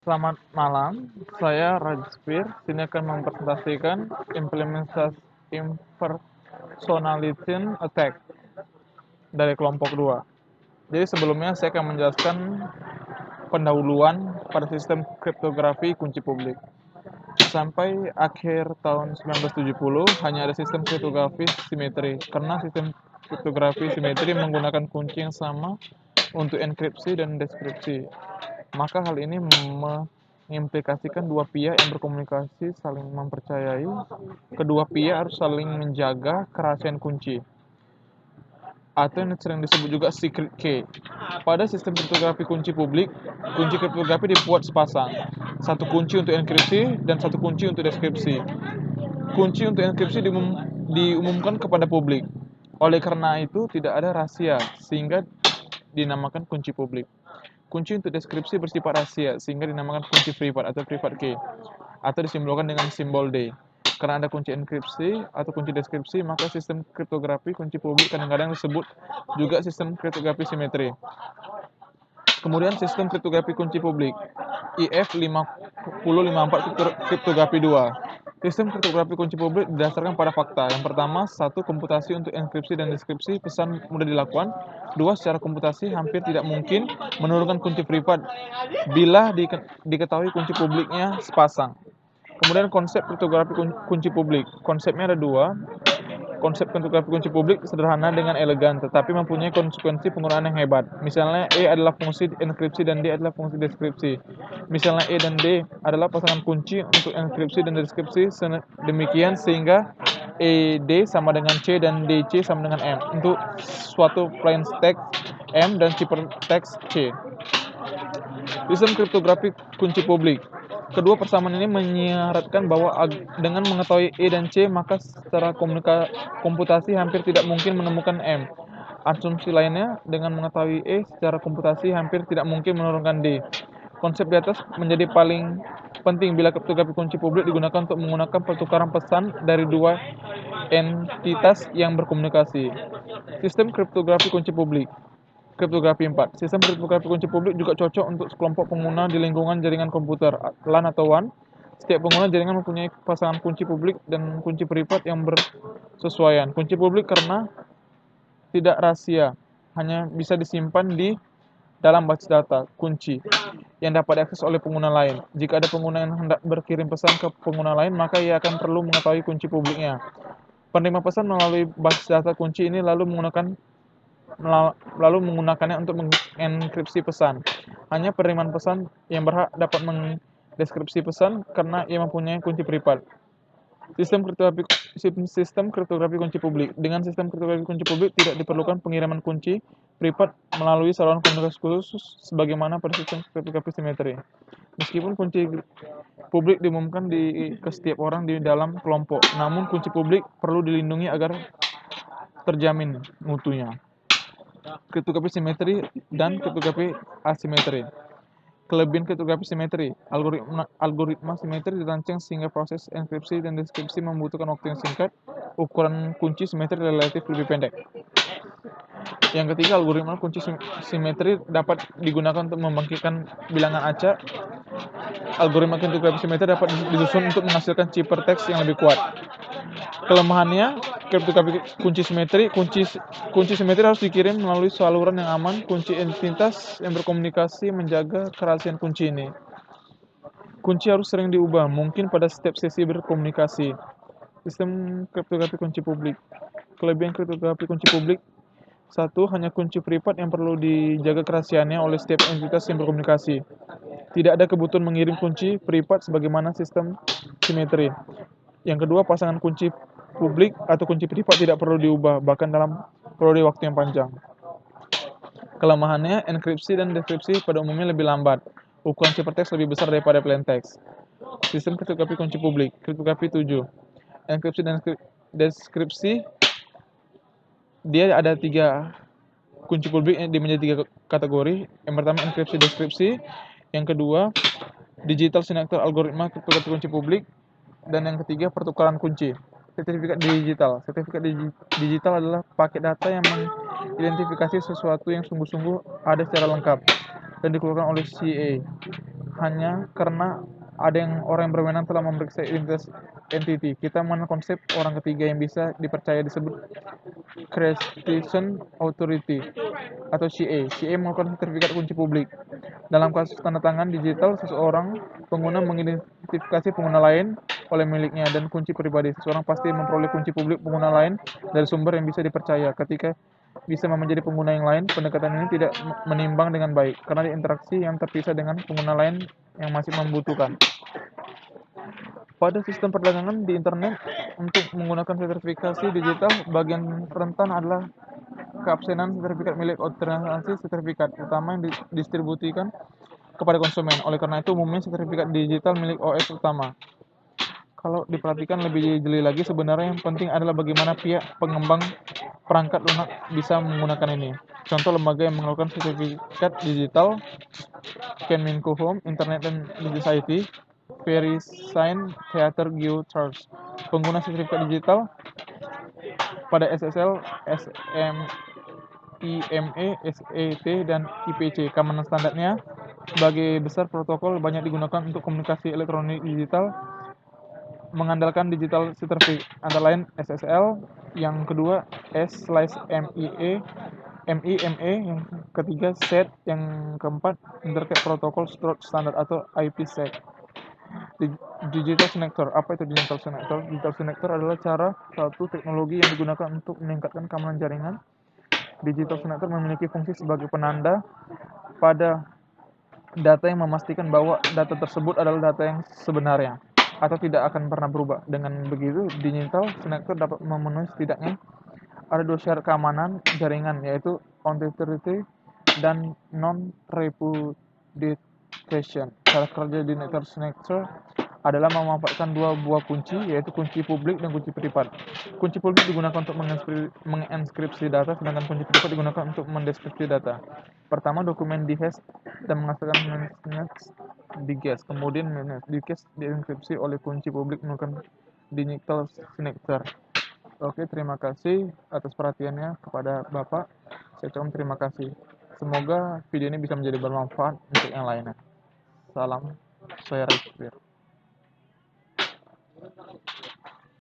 Selamat malam, saya Rajfir. Sini akan mempresentasikan implementasi impersonation attack dari kelompok 2. Jadi sebelumnya saya akan menjelaskan pendahuluan pada sistem kriptografi kunci publik. Sampai akhir tahun 1970 hanya ada sistem kriptografi simetri, karena sistem kriptografi simetri menggunakan kunci yang sama untuk enkripsi dan deskripsi. Maka hal ini mengimplikasikan dua pihak yang berkomunikasi saling mempercayai. Kedua pihak harus saling menjaga kerahasiaan kunci, atau yang sering disebut juga secret key. Pada sistem kriptografi kunci publik, kunci kriptografi dibuat sepasang. Satu kunci untuk enkripsi dan satu kunci untuk deskripsi. Kunci untuk enkripsi diumumkan kepada publik. Oleh karena itu, tidak ada rahasia, sehingga dinamakan kunci publik. Kunci untuk deskripsi bersifat rahasia, sehingga dinamakan kunci privat atau private key, atau disimbolkan dengan simbol D. Karena ada kunci enkripsi atau kunci deskripsi, maka sistem kriptografi kunci publik kadang-kadang disebut juga sistem kriptografi simetri. Kemudian sistem kriptografi kunci publik, IF 5054 kriptografi 2. Sistem kriptografi kunci publik didasarkan pada fakta. Yang pertama, satu, komputasi untuk enkripsi dan deskripsi pesan mudah dilakukan. Dua, secara komputasi hampir tidak mungkin menurunkan kunci privat bila diketahui kunci publiknya sepasang. Kemudian konsep kriptografi kunci publik. Konsepnya ada dua. Konsep kriptografi kunci publik sederhana dengan elegan, tetapi mempunyai konsekuensi penggunaan yang hebat. Misalnya, E adalah fungsi enkripsi dan D adalah fungsi deskripsi. Misalnya, E dan D adalah pasangan kunci untuk enkripsi dan deskripsi demikian sehingga ED sama dengan C dan DC sama dengan M untuk suatu plain text M dan ciphertext C. Sistem kriptografi kunci publik. Kedua persamaan ini menyiratkan bahwa dengan mengetahui E dan C, maka secara komputasi hampir tidak mungkin menemukan M. Asumsi lainnya, dengan mengetahui E secara komputasi hampir tidak mungkin menurunkan D. Konsep di atas menjadi paling penting bila kriptografi kunci publik digunakan untuk menggunakan pertukaran pesan dari dua entitas yang berkomunikasi. Sistem kriptografi kunci publik. Kriptografi 4. Sistem kriptografi kunci publik juga cocok untuk kelompok pengguna di lingkungan jaringan komputer, LAN atau WAN. Setiap pengguna jaringan mempunyai pasangan kunci publik dan kunci privat yang bersesuaian. Kunci publik karena tidak rahasia, hanya bisa disimpan di dalam basis data, kunci, yang dapat diakses oleh pengguna lain. Jika ada pengguna yang hendak berkirim pesan ke pengguna lain, maka ia akan perlu mengetahui kunci publiknya. Penerima pesan melalui basis data kunci ini lalu menggunakannya untuk mengenkripsi pesan. Hanya penerimaan pesan yang berhak dapat mendeskripsi pesan karena ia mempunyai kunci privat. Sistem kriptografi kunci publik. Dengan sistem kriptografi kunci publik tidak diperlukan pengiriman kunci privat melalui saluran komunikasi khusus sebagaimana pada sistem kriptografi simetri. Meskipun kunci publik diumumkan ke setiap orang di dalam kelompok, namun kunci publik perlu dilindungi agar terjamin mutunya. Kriptografi simetri dan kriptografi asimetri. Kelebihan kriptografi simetri. Algoritma simetri dirancang sehingga proses enkripsi dan deskripsi membutuhkan waktu yang singkat. Ukuran kunci simetri relatif lebih pendek. Yang ketiga, algoritma kunci simetri dapat digunakan untuk membangkitkan bilangan acak. Algoritma kriptografi simetri dapat disusun untuk menghasilkan ciphertext yang lebih kuat. Kelemahannya, kriptografi kunci simetri. Kunci simetri harus dikirim melalui saluran yang aman. Kunci entitas yang berkomunikasi menjaga kerahasiaan kunci ini. Kunci harus sering diubah, mungkin pada setiap sesi berkomunikasi. Sistem kriptografi kunci publik. Kelebihan kriptografi kunci publik. 1. Hanya kunci privat yang perlu dijaga kerahasiaannya oleh setiap entitas yang berkomunikasi. Tidak ada kebutuhan mengirim kunci privat sebagaimana sistem simetri. Yang kedua, pasangan kunci publik atau kunci privat tidak perlu diubah, bahkan dalam periode waktu yang panjang. Kelemahannya, enkripsi dan deskripsi pada umumnya lebih lambat. Ukuran ciphertext lebih besar daripada plain text. Sistem kriptografi kunci publik. Kriptografi 7. Enkripsi dan deskripsi, dia ada 3 kunci publik yang menjadi 3 kategori. Yang pertama, enkripsi deskripsi. Yang kedua, digital signature algoritma kriptografi kunci publik. Dan yang ketiga, pertukaran kunci. Sertifikat digital. Sertifikat digital adalah paket data yang mengidentifikasi sesuatu yang sungguh-sungguh ada secara lengkap dan dikeluarkan oleh CA. hanya karena ada orang yang berwenang telah memeriksa identitas entity. Kita mengenal konsep orang ketiga yang bisa dipercaya disebut Creation Authority atau CA. CA mengeluarkan sertifikat kunci publik. Dalam kasus tanda tangan digital, seseorang pengguna mengidentifikasi pengguna lain oleh miliknya dan kunci pribadi. Seseorang pasti memperoleh kunci publik pengguna lain dari sumber yang bisa dipercaya. Ketika bisa menjadi pengguna yang lain, pendekatan ini tidak menimbang dengan baik, karena ada interaksi yang terpisah dengan pengguna lain yang masih membutuhkan. Pada sistem perdagangan di internet, untuk menggunakan sertifikasi digital, bagian rentan adalah keabsenan sertifikat milik organisasi sertifikat utama yang didistribusikan kepada konsumen. Oleh karena itu, umumnya sertifikat digital milik OS utama. Kalau diperhatikan lebih jeli lagi, sebenarnya yang penting adalah bagaimana pihak pengembang perangkat lunak bisa menggunakan ini. Contoh lembaga yang mengeluarkan sertifikat digital, Kemenko Home, Internet and Society, VeriSign, Theater Geochart. Pengguna sertifikat digital pada SSL, IME, SET, dan IPC. Keamanan standarnya sebagai besar protokol banyak digunakan untuk komunikasi elektronik digital mengandalkan digital certificate, antara lain SSL, yang kedua S/MIE, MIME, yang ketiga SET, yang keempat Internet Protocol Standard atau IPsec. Digital Signature. Apa itu digital signature? Digital signature adalah satu teknologi yang digunakan untuk meningkatkan keamanan jaringan. Digital signature memiliki fungsi sebagai penanda pada data yang memastikan bahwa data tersebut adalah data yang sebenarnya atau tidak akan pernah berubah. Dengan begitu, digital signature dapat memenuhi setidaknya ada dua syarat keamanan jaringan, yaitu authenticity dan non-repudiation. Cara kerja digital signature adalah memanfaatkan dua buah kunci, yaitu kunci publik dan kunci privat. Kunci publik digunakan untuk menginskripsi data, sedangkan kunci privat digunakan untuk mendeskripsi data. Pertama, dokumen dihash dan menghasilkan message diges, kemudian diges dienkripsi oleh kunci publik menggunakan digital signature. Oke, terima kasih atas perhatiannya kepada Bapak. Saya ucapkan terima kasih. Semoga video ini bisa menjadi bermanfaat untuk yang lainnya. Salam, saya Rizky.